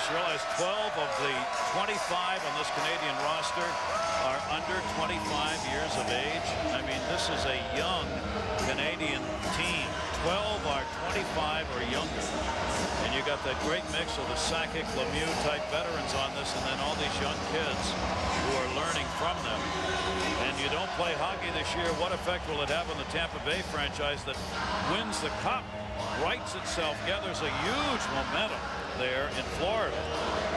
just realized 12 of the 25 on this Canadian roster are under 25 years of age. I mean, this is a young Canadian team. 12 are 25 or younger. And you got that great mix of the Sakic, Lemieux type veterans on this, and then all these young kids who are learning from them. And you don't play hockey this year. What effect will it have on the Tampa Bay franchise that wins the Cup, rights itself, gathers a huge momentum there in Florida?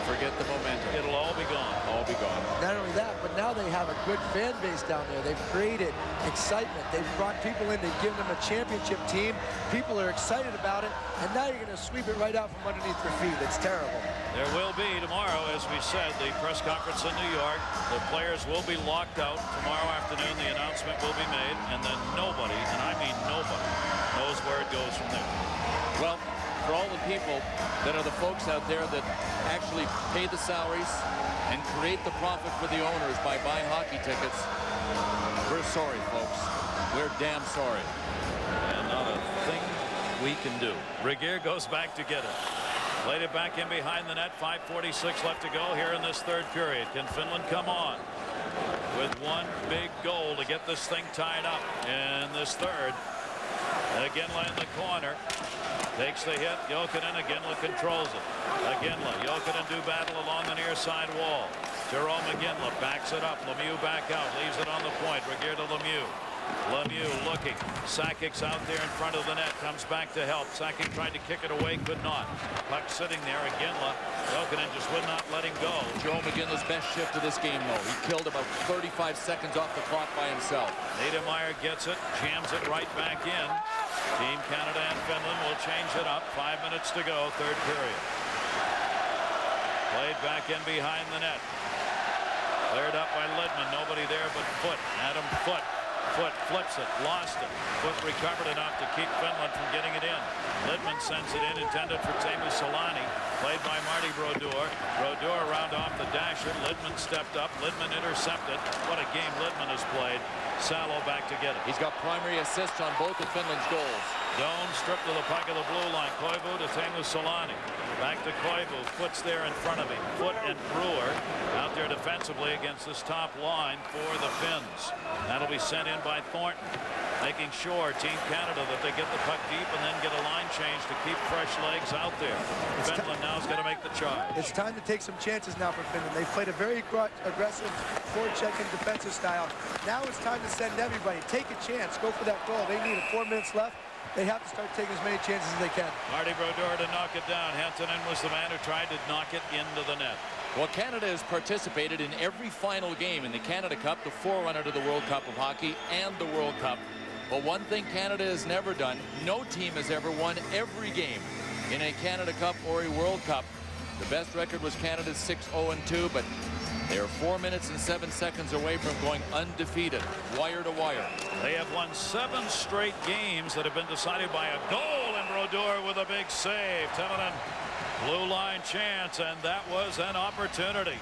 Forget the momentum. It'll all be gone. All be gone. Not only that, but now they have a good fan base down there. They've created excitement. They've brought people in to give them a championship team. People are excited about it, and now you're going to sweep it right out from underneath their feet. It's terrible. There will be tomorrow, as we said, the press conference in New York. The players will be locked out. Tomorrow afternoon, the announcement will be made, and then nobody, and I mean nobody, knows where it goes from there. Well, for all the people that are the folks out there that actually pay the salaries and create the profit for the owners by buying hockey tickets, we're sorry, folks. We're damn sorry. And not a thing we can do. Regier goes back to get it. Played it back in behind the net. 5:46 left to go here in this third period. Can Finland come on with one big goal to get this thing tied up in this third? Iginla in the corner. Takes the hit. Jokinen. Iginla controls it. Iginla. Jokinen do battle along the near side wall. Jerome Iginla backs it up. Lemieux back out. Leaves it on the point. Regier to Lemieux. Lemieux looking. Sakic's out there in front of the net. Comes back to help. Sakic tried to kick it away. Could not. Puck sitting there. Iginla. Jokinen just would not let him go. Joe McGinley's best shift of this game, though. He killed about 35 seconds off the clock by himself. Niedermayer gets it. Jams it right back in. Team Canada and Finland will change it up. 5 minutes to go, third period. Played back in behind the net. Cleared up by Lidman. Nobody there but Foot. Adam Foot. Foot flips it. Lost it. Foot recovered enough to keep Finland from getting it in. Lidman sends it in. Intended for Teemu Selanne. Played by Marty Brodeur. Brodeur around off the dasher. Lidman stepped up. Lidman intercepted. What a game Lidman has played. Salo back to get it. He's got primary assists on both of Finland's goals. Doan stripped to the puck of the blue line. Koivu to Teemu Selanne. Back to Koivu. Foot's there in front of him. Foot and Brewer out there defensively against this top line for the Finns. That'll be sent in by Thornton. Making sure Team Canada that they get the puck deep and then get a line change to keep fresh legs out there. Finland now is going to make the charge. It's time to take some chances now for Finland. They've played a very aggressive forechecking defensive style. Now it's time to send everybody. Take a chance. Go for that goal. They need 4 minutes left. They have to start taking as many chances as they can. Marty Brodeur to knock it down. Hentunen was the man who tried to knock it into the net. Well, Canada has participated in every final game in the Canada Cup, the forerunner to the World Cup of Hockey and the World Cup. But one thing Canada has never done, no team has ever won every game in a Canada Cup or a World Cup. The best record was Canada's 6-0-2, but they're 4 minutes and 7 seconds away from going undefeated, wire to wire. They have won 7 straight games that have been decided by a goal, and Brodeur with a big save. Timonen, blue line chance, and that was an opportunity.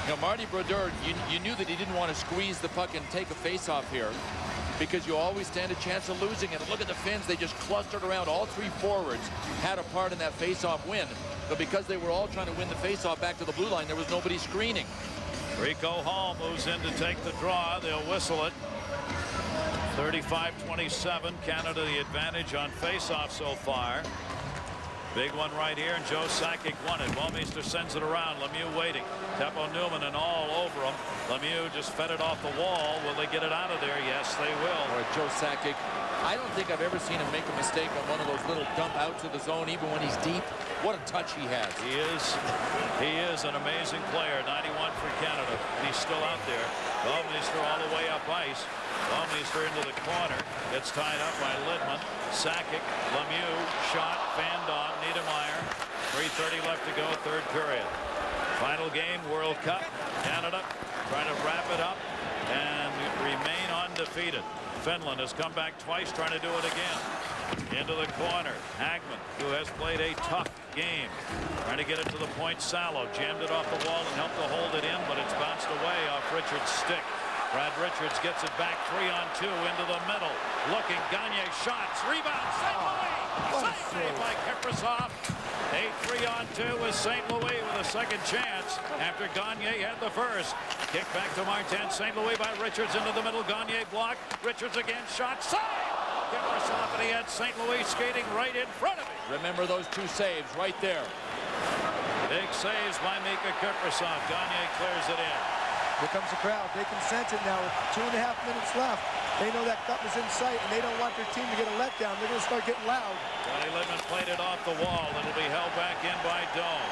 You know, Marty Brodeur, you knew that he didn't want to squeeze the puck and take a face-off here, because you always stand a chance of losing it. And look at the Finns. They just clustered around. All 3 forwards had a part in that face-off win. But because they were all trying to win the face-off back to the blue line, there was nobody screening. Rico Hall moves in to take the draw. They'll whistle it. 35-27. Canada the advantage on face-off so far. Big one right here, and Joe Sakic won it. Wallmeister sends it around. Lemieux waiting. Teppo Newman and all over him. Lemieux just fed it off the wall. Will they get it out of there? Yes, they will. Or Joe Sakic, I don't think I've ever seen him make a mistake on one of those little dump outs of the zone, even when he's deep. What a touch he has. He is an amazing player. 91 for Canada, and he's still out there. Wallmeister all the way up ice. Wallmeister into the corner. Gets tied up by Lidman. Sakic, Lemieux, shot, fanned on. Niedermayer. 3:30 left to go, third period. Final game, World Cup. Canada trying to wrap it up and remain undefeated. Finland has come back twice, trying to do it again. Into the corner. Hagman, who has played a tough game, trying to get it to the point. Salo jammed it off the wall and helped to hold it in, but it's bounced away off Richards' stick. Brad Richards gets it back 3-on-2 into the middle. Looking, Gagne shots, rebound, save away. Save by Kaprizov. A 3-on-2 with St. Louis with a second chance after Gagne had the first. Kick back to Martin. St. Louis by Richards into the middle. Gagne blocked. Richards again. Shot. Save! Kiprusoff, and he had St. Louis skating right in front of him. Remember those two saves right there. Big saves by Mika Kiprusoff. Gagne clears it in. Here comes the crowd. They can sense it now with 2.5 minutes left. They know that cup is in sight, and they don't want their team to get a letdown. They're going to start getting loud. Johnny Littman played it off the wall. It'll be held back in by Doan.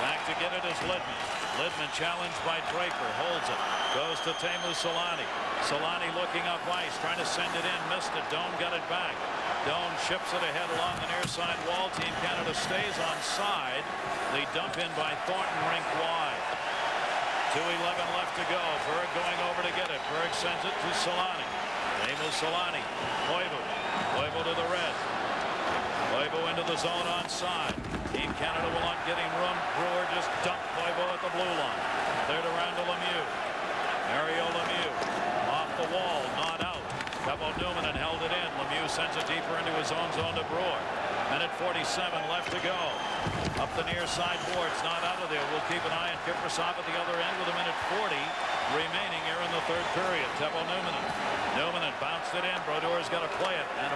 Back to get it is Littman. Littman challenged by Draper. Holds it. Goes to Teemu Solani. Solani looking up ice. Trying to send it in. Missed it. Doan got it back. Doan ships it ahead along the near side wall. Team Canada stays on side. The dump in by Thornton rink wide. 2:11 left to go. Berg going over to get it. Berg sends it to Solani. Teemu Solani. Koivu to the red. Koivu into the zone on side. Team Canada will not get him room. Brewer just dumped Koivu at the blue line. Cleared around to Lemieux. Mario Lemieux off the wall, not out. Teppo Numminen held it in. Lemieux sends it deeper into his own zone to Brewer. Minute 47 left to go. Up the near side boards, not out of there. We'll keep an eye on Kiprusoff at the other end with a minute 40 remaining here in the third period. Teppo Numminen. Numminen bounced it in. Brodeur's got to play it. And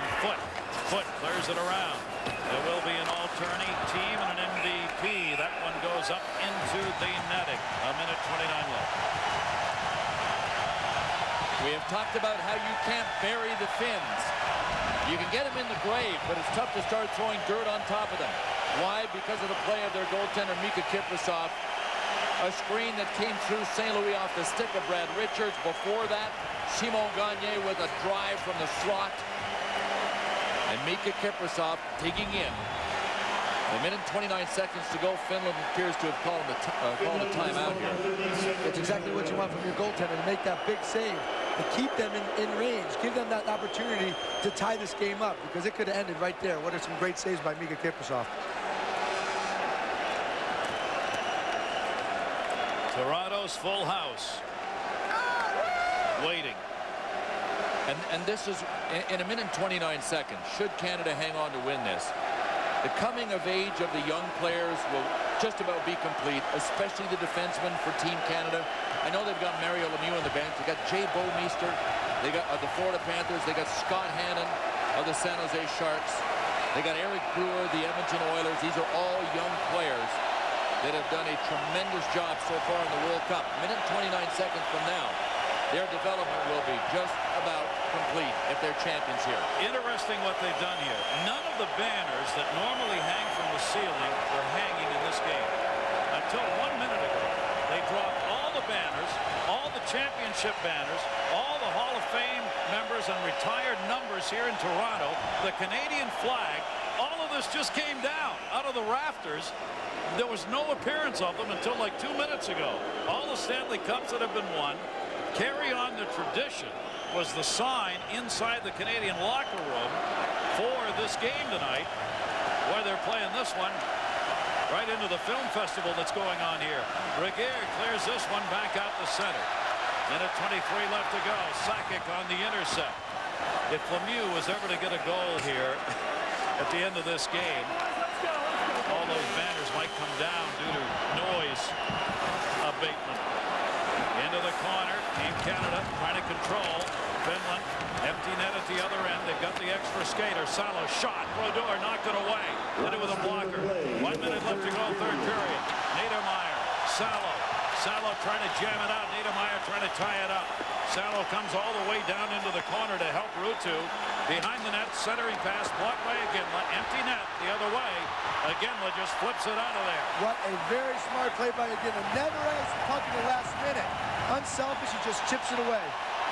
Foot clears it around. There will be an alternate team and an MVP. That one goes up into the netting. A minute 29 left. We have talked about how you can't bury the Finns. You can get them in the grave, but it's tough to start throwing dirt on top of them. Why? Because of the play of their goaltender, Mika Kiprusoff. A screen that came through St. Louis off the stick of Brad Richards. Before that, Simon Gagne with a drive from the slot. And Mika Kiprusoff digging in. A minute 29 seconds to go. Finland appears to have called a timeout here. It's exactly what you want from your goaltender, to make that big save, to keep them in range, give them that opportunity to tie this game up, because it could have ended right there. What are some great saves by Mika Kiprusoff. Toronto's full house. Waiting. And this is in a minute 29 seconds. Should Canada hang on to win this, the coming of age of the young players will just about be complete, especially the defensemen for Team Canada. I know they've got Mario Lemieux on the bench. They got Jay Bouwmeester. They got the Florida Panthers. They got Scott Hannon of the San Jose Sharks. They got Eric Brewer, the Edmonton Oilers. These are all young players that have done a tremendous job so far in the World Cup. Minute 29 seconds from now, their development will be just about complete if they're champions here. Interesting what they've done here. None of the banners that normally hang from the ceiling were hanging in this game. Until 1 minute ago, they dropped all the banners, all the championship banners, all the Hall of Fame members and retired numbers here in Toronto, the Canadian flag. All of this just came down out of the rafters. There was no appearance of them until like 2 minutes ago. All the Stanley Cups that have been won. Carry on the tradition was the sign inside the Canadian locker room for this game tonight, where they're playing this one right into the film festival that's going on here. Regehr clears this one back out the center. Minute 23 left to go. Sakic on the intercept. If Lemieux was ever to get a goal here at the end of this game, all those banners might come down due to noise abatement. Into the corner. Team Canada trying to control. Finland, empty net at the other end. They've got the extra skater. Salo shot. Brodeur knocked it away. Did it with a blocker. 1 minute left to go, third period. Niedermeyer, Salo trying to jam it out. Niedermeyer trying to tie it up. Salo comes all the way down into the corner to help Ruutu. Behind the net, centering pass, blocked by Iginla. Empty net the other way. Iginla just flips it out of there. What a very smart play by Iginla. Never has the puck in the last minute. Unselfish, he just chips it away.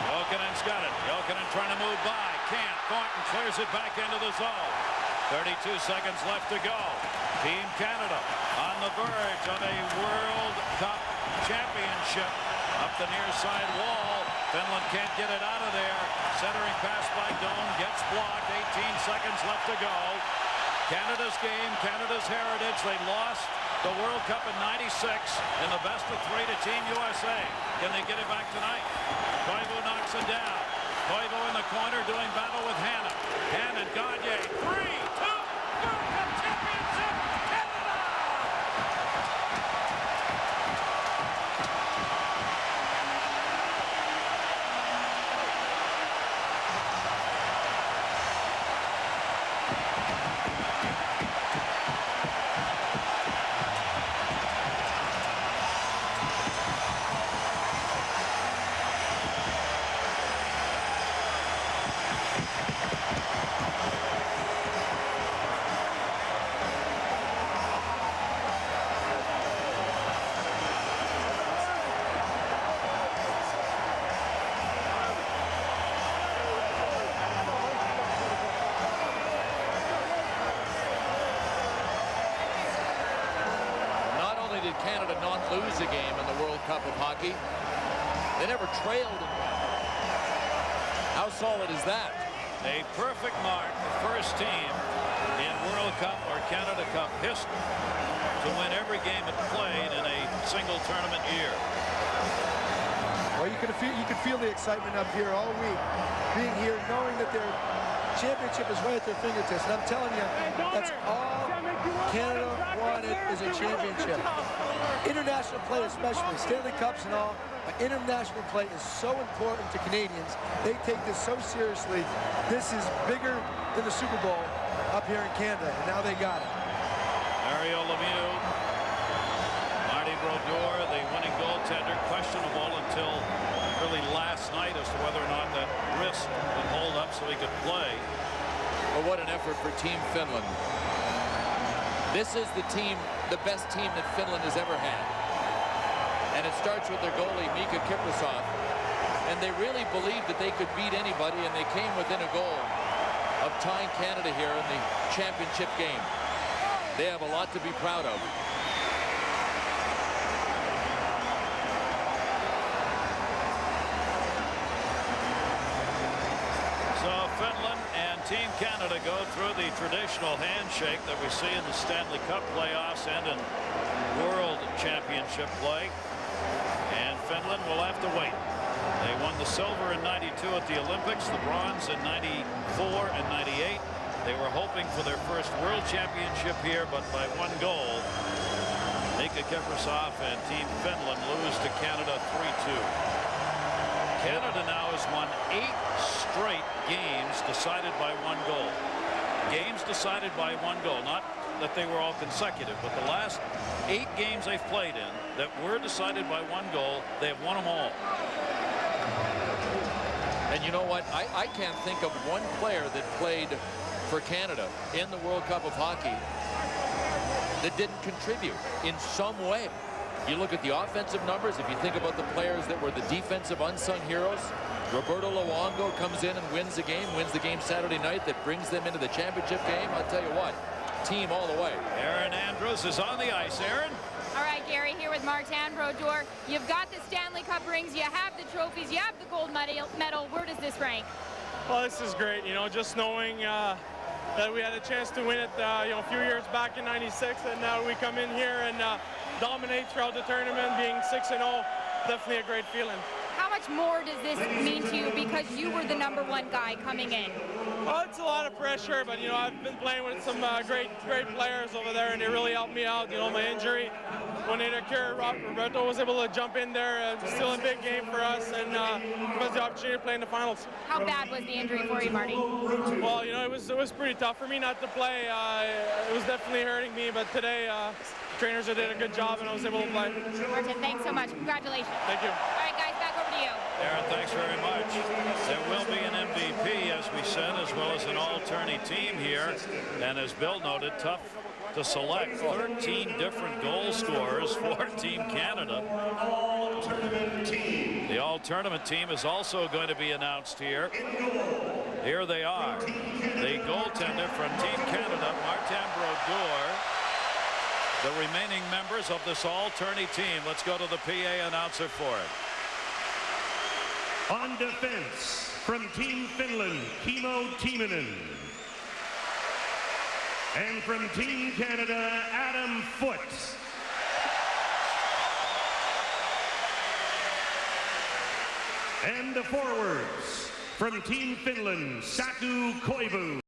Jokinen's got it. Jokinen trying to move by. Can't. Thornton clears it back into the zone. 32 seconds left to go. Team Canada on the verge of a World Cup championship. Up the near side wall. Finland can't get it out of there. Centering pass by Doan gets blocked. 18 seconds left to go. Canada's game, Canada's heritage. They lost the World Cup in '96 in the best of 3 to Team USA. Can they get it back tonight? Koivu knocks it down. Koivu in the corner doing battle with Hannon. Hannon, Gagne, 3, 2, World Cup championship, Canada! did Canada not lose a game in the World Cup of Hockey. They never trailed in one. How solid is that? A perfect mark, the first team in World Cup or Canada Cup history to win every game it played in a single tournament year. Well, you could feel the excitement up here all week, being here, knowing that their championship is right at their fingertips. And I'm telling you, that's all Canada wanted is a championship. International play especially, Stanley Cups and all, but international play is so important to Canadians. They take this so seriously. This is bigger than the Super Bowl up here in Canada, and now they got it. Mario Lemieux, Marty Brodeur, the winning goaltender, questionable until really last night as to whether or not that wrist would hold up so he could play. But what an effort for Team Finland. This is the best team that Finland has ever had. And it starts with their goalie, Mika Kiprasov. And they really believed that they could beat anybody, and they came within a goal of tying Canada here in the championship game. They have a lot to be proud of. So Finland and Team Canada go through the traditional handshake that we see in the Stanley Cup playoffs and in World Championship play. And Finland will have to wait. They won the silver in '92 at the Olympics, the bronze in '94 and '98. They were hoping for their first World Championship here, but by one goal, Mika Kiprasov and Team Finland lose to Canada 3-2. Canada now has won 8 straight games decided by one goal. Games decided by one goal, not that they were all consecutive, but the last 8 games they've played in that were decided by one goal, they have won them all. And you know what? I can't think of one player that played for Canada in the World Cup of Hockey that didn't contribute in some way. You look at the offensive numbers, if you think about the players that were the defensive unsung heroes, Roberto Luongo comes in and wins the game Saturday night that brings them into the championship game. I'll tell you what, team all the way. Aaron Andrews is on the ice. Aaron? All right, Gary, here with Martin Brodeur. You've got the Stanley Cup rings, you have the trophies, you have the gold medal. Where does this rank? Well, this is great, you know, just knowing that we had a chance to win it, you know, a few years back in '96, and now we come in here and dominate throughout the tournament, being 6-0, definitely a great feeling. How much more does this mean to you because you were the ¡1 guy coming in? Well, it's a lot of pressure, but, you know, I've been playing with some great players over there, and they really helped me out. You know, my injury, when it occurred, Roberto was able to jump in there. Still a big game for us, and give us the opportunity to play in the finals. How bad was the injury for you, Marty? Well, you know, it was pretty tough for me not to play. It was definitely hurting me, but today, trainers did a good job, and I was able to play. Martin, thanks so much. Congratulations. Thank you. All right, guys, back over to you. Aaron, thanks very much. There will be an MVP, as we said, as well as an all-tourney team here. And as Bill noted, tough to select 13 different goal scorers for Team Canada. The all-tournament team is also going to be announced here. Here they are. The goaltender from Team Canada, Martin Brodeur. The remaining members of this all-tourney team. Let's go to the PA announcer for it. On defense, from Team Finland, Kimmo Timonen. And from Team Canada, Adam Foote. And the forwards, from Team Finland, Saku Koivu.